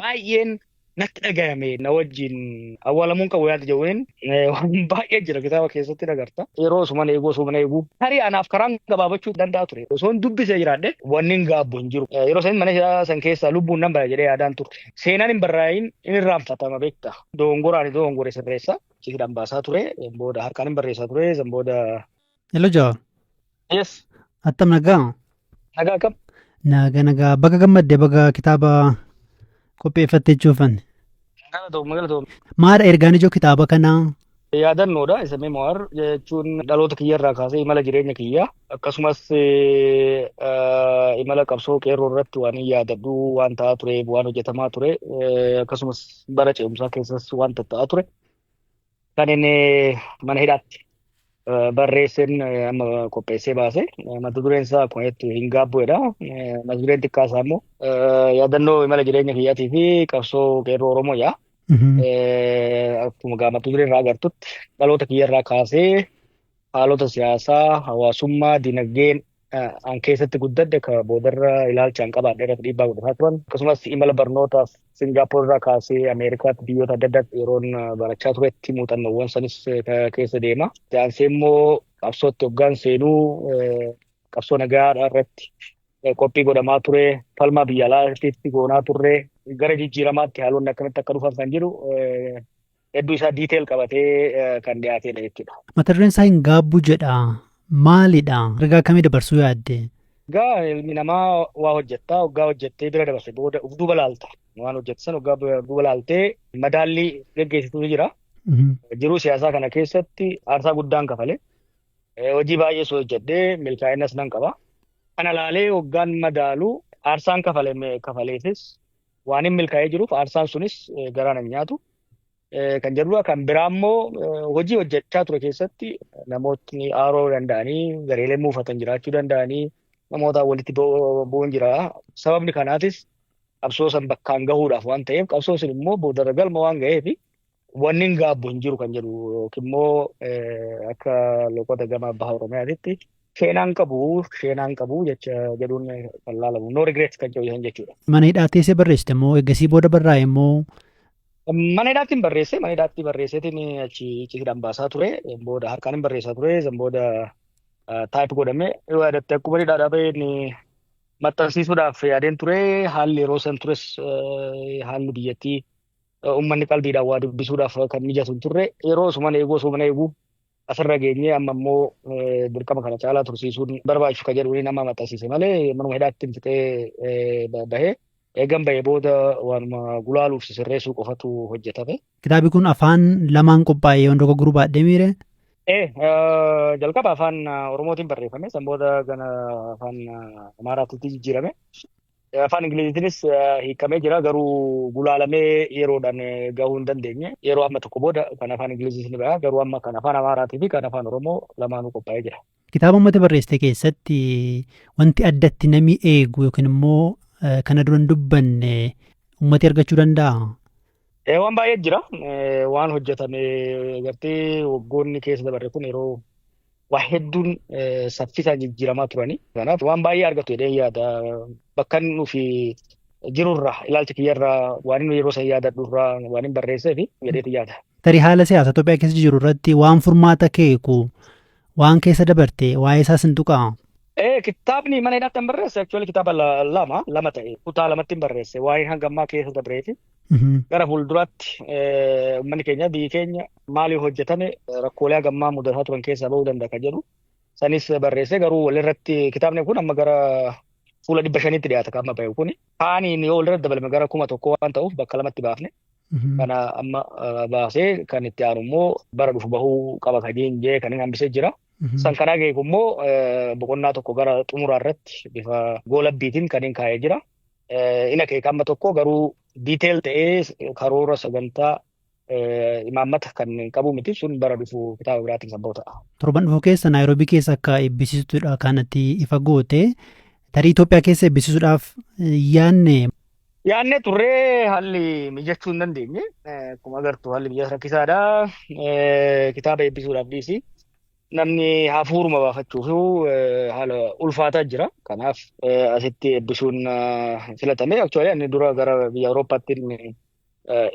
baay'een natti dhagahame na wajjin awwaalamuun qabu yaada jedhuun waan baay'ee jira kitaaba keessatti dhagarta. Yeroo osuma eeguu tarii anaaf karaan gabaabachuu danda'a ture. Osoo hin dubbisee jiraadhe wanni hin gaabbu hin jiru. Yeroo san mana isaa san keessaa lubbuun nan bara jedhee yaadaan ture. Seenaan hin barraayin inni irraanfatama beekta. Dogongore sirreessa. Cisidhaan baasaa ture. Booda harkaan hin barreessaa ture. San booda. Hello Jawaar. Yes. Attam nagaa. Nagaa kam? Nagaa baga gammadde baga kitaaba qopheeffattee jechuufan. Galatoom. Maadha ergaan ijoo kitaaba kanaa? Yaadannoodha. Isa memoir jechuun dhaloota kiyyarraa kaasee imala jireenya kiyyaa akkasumas imala qabsoo qeerroo irratti waan yaadadhu waan ta'aa ture waan hojjetamaa ture akkasumas bara ce'umsaa keessas waan ta'aa ture kan inni mana hidhaatti barreesseen amma qopheessee baase mata dureen isaa akkuma jettu hin gaabbuedha. Mata dureen xiqqaa isaa immoo yaadannoo imala jireenya kiyyaatii fi qabsoo qeerroo Oromoo yaa. Akkuma mata dureen irraa agartutti dhaloota kiyyarraa kaasee haalota siyaasaa, hawaasummaa, dinagdeen an keessatti guddadde ka boodarra ilaalchaan qabaadhe irratti dhiibbaa godhataa turan. Akkasumas imala barnootaaf Singaappoor irraa kaasee Ameerikaatti biyyoota adda addaatti yeroon barachaa turetti muuxannoowwan sanis keessa deema. Jaansee immoo qabsootti hoggaan seenuu qabsoo nagaa irratti qophii godhamaa ture, falmaa biyya alaatti goonaa turre, gara jijjiiramaatti haalonni akkamitti akka dhufan kan jiru hedduu isaa diiteel qabatee kan dhiyaatedha jechuudha. Mata dureen isaa hin gaabbu jedha. Maalidha? Ergaa akkamii dabarsuu yaadde? Egaa ilmi namaa waa hojjettaa, hoggaa hojjettee bira dabarse booda uf duuba laalta. Waan hojjettan hoggaa duuba laaltee madaallii geggeessitu jira. Jiruu siyaasaa kana keessatti aarsaa guddaan kafale. Hojii baay'ee soo hojjedhee milkaa'innas nan qaba. Kana laalee hoggaan madaalu aarsaan kafaleefis waan hin milkaa'ee jiruuf aarsaan sunis garaan hin nyaatu. Kan jedhudha. Kan biraa immoo hojii hojjechaa ture keessatti namootni aaroo danda'anii gareelee muufatan jiraachuu danda'anii namoota walitti bu'uun jira. Sababni kanaatis qabsoo san bakkaan gahuudhaaf waan ta'eef qabsoo sun immoo boodarra galma waan ga'eef wanni hin gaabbu hin jiru kan jedhu yookiin immoo akka loqota gama baha Oromiyaatitti sheenaan qabu jecha jedhuun kan laalamu. No regrets kan jedhu jechuudha. Mana hidhaatti eessa barreessite immoo eegasii booda barraa'e immoo? Mana hidhaatti barreesseetiin achi hidhaan baasaa ture. Booda harkaan hin barreessaa ture. San booda taayip godhamee yaadatte akkuma hidhaadhaa bahee maxxansiisuudhaaf yaadeen ture. Haalli yeroo san tures haalli biyyattii uummanni qalbiidhaan waa dubbisuudhaaf kan mijatu hin turre. Yeroo osuma eeguu asirra geenyee amma immoo dirqama kana caalaa tursiisuun barbaachisu kan jedhuun nama maxxansiise malee manuma hidhaatti fixee bahee. Eegan bahee booda waanuma gulaaluuf sirreessuu qofatu hojjetame. Kitaabni kun afaan lamaan qophaa'ee yoo dogoggoruu baadhee miire? Jalqaba afaan Oromootiin barreeffame. San booda gana afaan Amaaraatti jijjiirame. Afaan Ingiliziitiinis hiikamee jira garuu gulaalamee yeroodhaan gahuu hin dandeenye. Yeroo amma tokko booda kan afaan Ingiliziitiin baha garuu amma kan afaan Amaaraatii fi kan afaan Oromoo lamaanuu qophaa'ee jira. Kitaaba uummata barreessite keessatti wanti addatti namni eegu yookiin immoo kana dura hin dubbanne uummati argachuu danda'a? Waan baay'ee jira. Waan hojjetame gartee waggoonni keessa dabarre kun yeroo waa hedduun saffisaan jijjiiramaa turani. Kanaaf waan baay'ee argatu jedhee yaada. Bakka inni nufi jirurraa ilaalcha kiyyarraa waan inni yeroo san yaadadhurraa waan hin barreesseef jedheeti yaada. Tarii haala siyaasa Itoophiyaa keessa jiru irratti waan furmaata keeku waan keessa dabarte waa'ee isaas hin tuqaa? Kitaabni mana hidhaatti hin barreesse actually kitaaba lama ta'e kutaa lamatti hin barreesse waa'ee hangammaa keessa dabreeti. Gara fuulduraatti uummanni keenya biyyi keenya maaliif hojjetame rakkoolee hangammaa mudataa turan keessaa bahuu danda'a kan jedhu sanis barreesse garuu walirratti kitaabni kun amma gara fuula 500tti dhiyaata kan amma bahe kun kaaniin yoo walirratti dabalame gara 1,000 waan ta'uuf bakka lamatti baafne kana amma baasee kan itti aanu immoo bara dhufu bahuu qaba kan jee kan hambisee jira. San kanaa geeku immoo boqonnaa tokko gara xumuraa irratti bifa goolabbiitiin kan kaa'ee jira. Ina keeka amma tokko garuu diiteel ta'ee karoora sagantaa imaammata kan qabu miti sun bara dhufu kitaaba biraatiin kan bahu ta'a. Torban dhufu keessa Naayiroobii keessa akka eebbisiistuudha kanatti ifa goote tarii Itoophiyaa keessa eebbisiisuudhaaf yaanne turree haalli mijachuu hin dandeenye. Akkuma agartu haalli biyya rakkisaadha. Kitaaba eebbisuudhaaf dhiisi. namni hafuuruma baafachuuf haala ulfaataa jira. Kanaaf asitti eebbisuun filatame. Aktuwaali ani dura gara biyya Awurooppaatti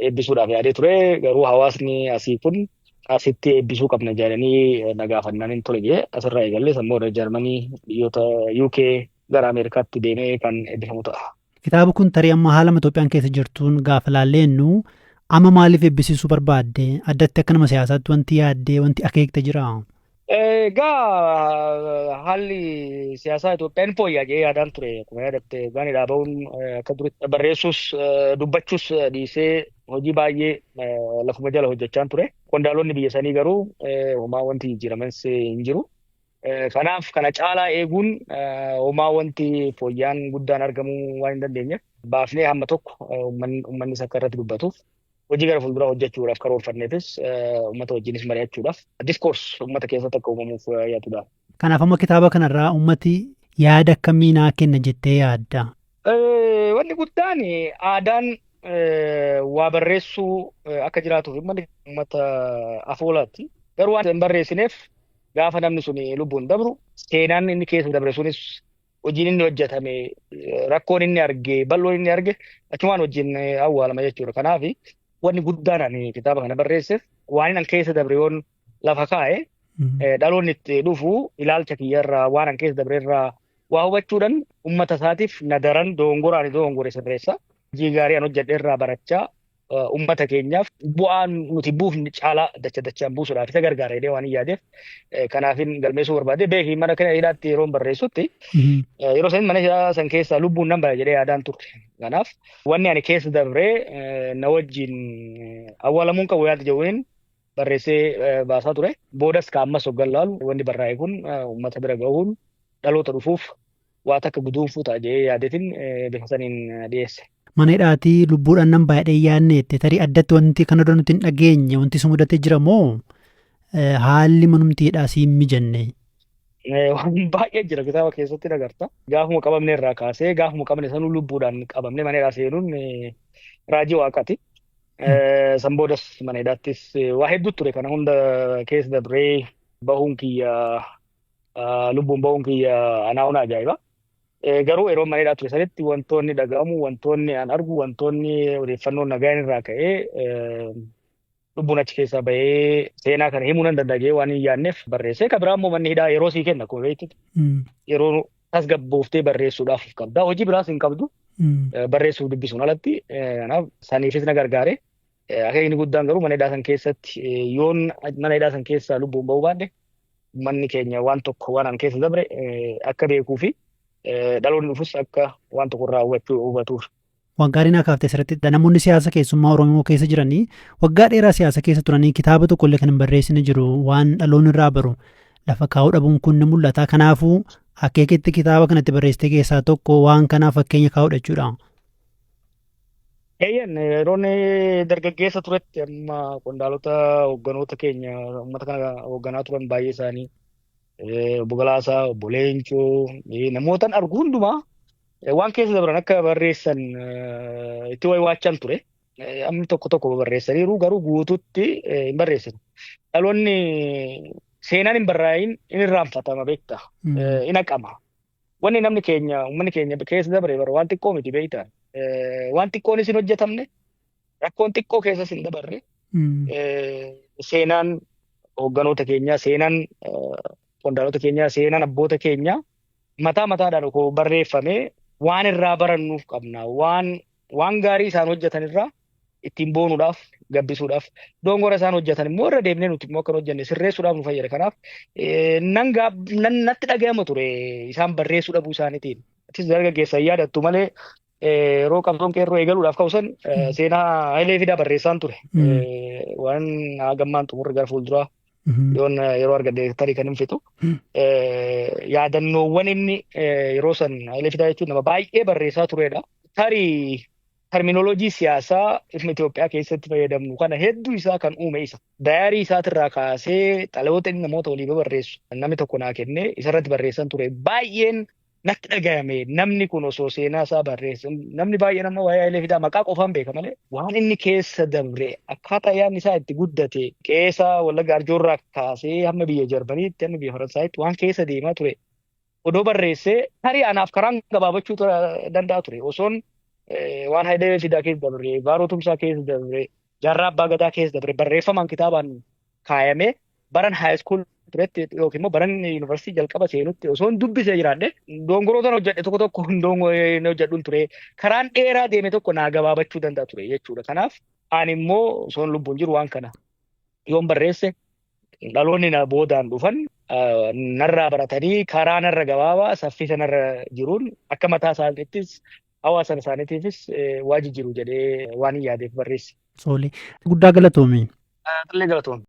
eebbisuudhaaf yaadee ture. Garuu hawaasni asii kun asitti eebbisuu qabna jedhanii na gaafannaan hin tole jedhee asirraa eegallee sammuu Jarmanii biyyoota UK gara Ameerikaatti deemee kan eebbifamu ta'a. Kitaaba kun tarii amma haala Itoophiyaan keessa jirtuun gaafa laallennu amma maaliif eebbisiisuu barbaadde? Addatti akka nama siyaasaatti wanti yaaddee wanti akeekte jira? Egaa haalli siyaasaa Itoophiyaan fooyya'aa jedhee yaadaan ture. Akkuma yaadatte gaaniidhaa bahuun akka duritti barreessuus dubbachuus dhiisee hojii baay'ee lafuma jala hojjechaa ture. Qondaalonni biyya sanii garuu homaa wanti jijjiirames hin jiru. Kanaaf kana caalaa eeguun homaa wanti fooyya'aan guddaan argamuu waan hin dandeenyeef baafnee hamma tokko uummannis akka irratti dubbatuuf hojii gara fuulduraa hojjechuudhaaf karoorfanneefis uummata wajjinis mari'achuudhaaf diskoors uummata keessatti akka uumamuuf yaadudha. Kanaaf amma kitaaba kanarraa uummati yaada akkamii naa kenna jettee yaadda? Wanni guddaan aadaan waa barreessuu akka jiraatuuf uummata afoolaatti. Garuu waan hin barreessineef gaafa namni sun lubbuun dabru seenaan inni keessa dabre sunis hojiin inni hojjetame rakkoon inni arge bal'oon inni arge achumaan wajjin awwaalama jechuudha. Kanaaf wanni guddaan ani kitaaba kana barreesseef waan inni keessa dabre yoon lafa kaa'e dhaloonni itti dhufu ilaalcha kiyyarraa waan inni keessa dabre irraa waa hubachuudhaan uummata isaatiif nadaran dogongore sirreessa. Hojii gaarii an hojjedhe irraa barachaa uummata keenyaaf bu'aan nuti buufni caalaa dachaan buusuudhaaf isa gargaara jedhee waan yaadeef kanaafin galmeessuu barbaade beekii mana kana hidhaatti yeroo barreessutti yeroo san mana hidhaa san keessaa lubbuun nan bara jedhee yaadaan turte. Kanaaf wanni ani keessa dabree na wajjin awwaalamuun qabu yaada jedhuun barreessee baasaa ture. Boodas kaammas hoggan laalu wanni barraa'e kun uummata bira gahuun dhaloota dhufuuf waa takka guduunfuu ta'a jedhee yaadeetiin bifa saniin dhiyeesse. Mana hidhaatii lubbuudhaan nan baay'ee yaadneette tarii addatti wanti kana dura nuti hin dhageenye wanti si mudatee jira moo haalli manumti hidhaa si hin mijanne? Waan baay'ee jira kitaaba keessatti agarta. Gaafuma qabamne irraa kaasee gaafuma qabne sanuu lubbuudhaan qabamne mana hidhaa seenuun raajii waaqaati. San boodas mana hidhaattis waa hedduu ture kana hunda keessa dabree bahuun kiyya lubbuun bahuun kiyya anaa hunda ajaa'iba. Garuu yeroo mana hidhaa ture sanitti wantoonni dhaga'amu, wantoonni an argu, wantoonni odeeffannoo nagaan irraa ka'ee lubbuun achi keessaa bahee seenaa kana himuu nan danda'ee waan hin yaadneef barreessee. Kan biraa immoo manni hidhaa yeroo sii kenna akkuma beektutti yeroo tasgabbooftee barreessuudhaaf qabda. Hojii biraas hin qabdu barreessuuf dubbisuun alatti. Kanaaf saniifis na gargaare. Akeekni guddaan garuu mana hidhaa san keessatti yoon mana hidhaa san keessaa lubbuun bahuu baadhe manni keenya waan tokko waan an keessa dabre akka beekuu fi dhaloonni dhufus akka waan tokko irraa hubatuuf. Waan gaarii naa kaaftee asirratti namoonni siyaasa keessummaa Oromoo keessa jiranii waggaa dheeraa siyaasa keessa turanii kitaaba tokkollee kan hin barreessine jiru waan dhaloonni irraa baru lafa kaa'uu dhabuun kun ni mul'ata. Kanaafuu akeeketti kitaaba kanatti barreessite keessaa tokko waan kanaaf fakkeenya kaa'udha jechuudha. Yeroon dargaggeessa turetti amma qondaalota hoogganoota keenya uummata kana hoogganaa turan baay'ee isaanii obbo Galaasaa, obbo Leencoo namootaan argu hundumaa waan keessa dabran akka barreessan itti waachan ture. Amni tokko barreessaniiru garuu guutuutti hin barreessinu. Dhaloonni seenaan hin barraa'in in irraanfatama beekta. In haqama. Wanni namni keenya uummanni keenya keessa dabre bara waan xiqqoo miti beekta. Waan xiqqoonis hin hojjetamne rakkoon xiqqoo keessas hin dabarre seenaan hoogganoota keenyaa seenaan qondaalota keenyaa seenaan abboota keenyaa mataadhaan barreeffamee waan irraa barannuuf qabna. Waan gaarii isaan hojjetan irraa ittiin boonuudhaaf gabbisuudhaaf dogongora isaan hojjetan immoo irra deemnee nuti immoo akka hojjenne sirreessuudhaaf nu fayyada. Kanaaf natti dhaga'ama ture isaan barreessuu dhabuu isaaniitiin. Atis dargaggeessa yaadattu malee yeroo qabsoon qeerroo eegaluudhaaf ka'usan seenaa Hayilee Fidaa barreessaan ture. Waan hagammaan xumurri gara fuulduraa yoon yeroo argadde tarii kan hin fitu. Yaadannoowwan inni yeroo san Hayilee Fidaa jechuun nama baay'ee barreessaa turedha. Tarii terminoloojii siyaasaa ifni Itoophiyaa keessatti fayyadamnu kana hedduu isaa kan uume isa. Dayaarii isaatirraa kaasee xalayoota inni namoota walii barreessu namni tokko naa kennee isarratti barreessan ture. Baay'een natti dhagahame namni kun osoo seenaa isaa barreesse namni baay'een amma waa'ee Hayilee Fidaa maqaa qofaan beeka malee waan inni keessa dabre akkaataa yaadni isaa itti guddate keessa Wallagga Arjoorraa kaasee hamma biyya Jarmaniitti hamma biyya Faransaayitti waan keessa deemaa ture odoo barreessee tarii anaaf karaan gabaabachuu danda'a ture osoon waan Hayilee Fidaa keessa dabre Baaroo Tumsaa keessa dabre Jaarraa Abbaa Gadaa keessa dabre barreeffamaan kitaabaan kaayamee baran haayiskuul turetti yookiin immoo baran yuunivarsiitii jalqaba seenutti osoon dubbisee jiraadhe dongorootaan hojjedhe tokko tokko hin hojjedhuun ture karaan dheeraa deeme tokko naa gabaabachuu danda'a ture jechuudha. Kanaaf ani immoo osoon lubbuun jiru waan kana yoon barreesse dhaloonni na boodaan dhufan narraa baratanii karaa narra gabaabaa saffisa narra jiruun akka mataa isaaniittis hawaasa isaaniitiifis waa jijjiiru jedhee waan hin yaadeef barreesse. Soole guddaa galatoomi. Xillee galatoomne.